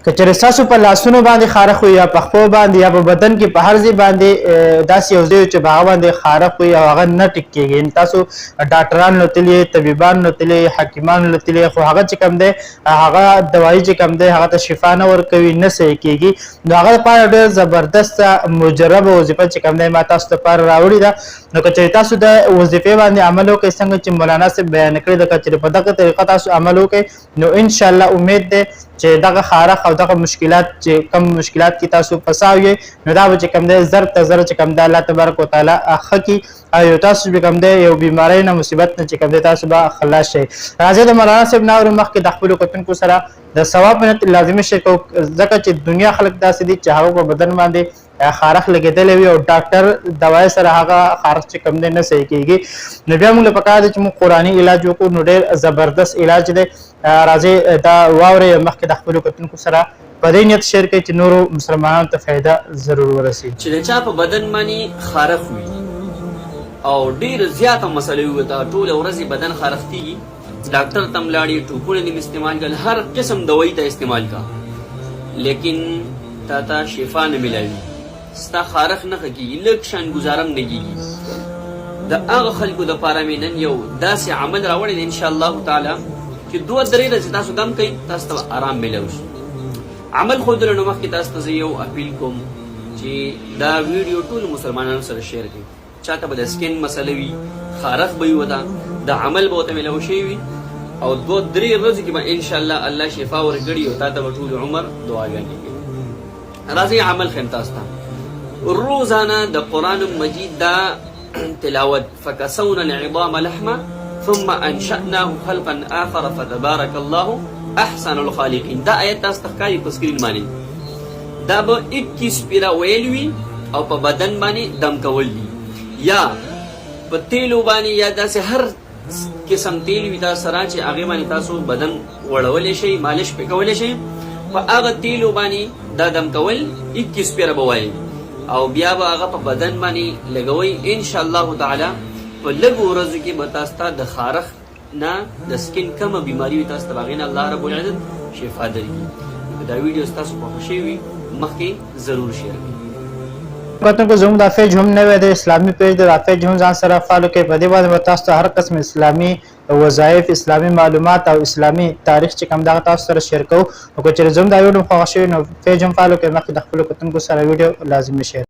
که چېرې ستاسو په لاسونو باندې خارښ وي یا په پښو باندې یا په بدن کې په هر ځای باندې داسې یو ځای چې په هغه باندې خارښ وي او هغه نه ټیک کېږي، یعنې تاسو ډاکټران لوتلي، طبیبان لوتلي، حکیمان لوتلي، خو هغه چې کوم دی هغه دوایي چې کوم دی هغه ته شفا نه ورکوي، نه صحیح کېږي. نو هغه لپاره ډېر زبردسته مجربه وظیفه چې کوم دی ما تاسو لپاره راوړې ده. نو که چېرې تاسو د وظیفې باندې عمل وکړئ څنګه چې مولانا صاحب بیان کړي ده، که چېرې په دغه طریقه تاسو عمل وکړئ نو انشاءالله امید دی چې دغه خارښ او دغه مشکلات چې کم مشکلات کې تاسو فساو یې نو دا به چې کوم دی زر ته زر چې کوم دی الله تبارک وتعالی ښه کړي او یو تاسو چې کوم دی یو بیمارۍ نه مصیبت نه چې کوم دی تاسو به خلاص شئ. راځئ د مولانا صاحب نه اورو مخکې د خپلو کتونکو سره د ثواب منت لازمي شی کوو، ځکه چې دنیا خلک داسې دي چې هغه په بدن باندې خارښ لګېدلی وي او ډاکټر دوای سره هغه خارښ چې کوم دی نه صحیح کېږي. نو بیا موږ له پکار دی چې موږ قرآني علاج وکړو، نو ډېر زبردست علاج دی. راځئ دا واورئ مخکې د خپلو کتونکو سره په دې نیت شیر کړئ چې نورو مسلمانانو ته فایده ضرور ورسي. چې د چا په بدن باندې خارښ وي او ډېر زیاته مسلې وي، دا ټوله ورځ بدن خارښ کېږي، ډاکټر ته ملاړې، ټوپونه دې استعمال کړل، هر قسم دوایي ته استعمال کا، لیکن تا ته شفا نه ملاوي، ستا خارښ نه ښه کېږي، لږ شان ګزارم نه کېږي. د هغه خلکو دپاره مې نن یو داسې عمل راوړی دی انشاءالله تعالی چې 2-3 ورځې تاسو دم کوئ تاسو ته آرام میلاو شي. عمل ښودلو نه مخکې تاسو ته زه یو اپیل کوم چې دا ویډیو ټولو مسلمانانو سره شیر کړئ. چاته به د سکین مسله وي، خارښ به وي ورته، د عمل به ورته میلاو شوی وي او 2-3 ورځې کې به انشاءالله الله شفا ورکړي او تا ته به ټول عمر دعاګانې کوي. راځئ عمل ښیم تاسو ته. روزانه د قرآن مجید دا تلاوت فکسونا العظام لحمه ثم انشأناه خلقا آخر فتبارك الله احسن الخالقین. دا آیت تاسو ته ښکاري په سکرین باندې، دا به 21 پیره ویل وي او په بدن باندې دم کول دي، یا په تیلو باندې یا داسې هر قسم تیل وي تاسو سره چې هغې باندې تاسو بدن وړولی شئ، مالش پې کولی شئ، په هغه تیلو باندې دا دم کول 21 پیره به وایي او بیا به هغه په بدن باندې لګوئ. انشاءالله تعالی په لږو ورځو کې به تاسو ته د خارښ نه د سکین کومه بیماري وي تاسو ته به هغې نه الله رب العزت شفا درکړي. دا ویډیو ستاسو خوښه شوې وي مخکې ضرور شیر کړئ. کتونکو زموږ دا پیج هم نوی دی، اسلامي پیج دی، دا پیج هم ځان سره فالو کړئ. په دې باندې به تاسو ته هر قسم اسلامي وظایف، اسلامي معلومات او اسلامي تاریخ چې کوم دغه تاسو سره شیر کوو. نو که چېرې زموږ دا ویډیو خوښه شوې نو پیج هم فالو کړئ، مخکې د خپلو کتونکو سره ویډیو لازمي شیر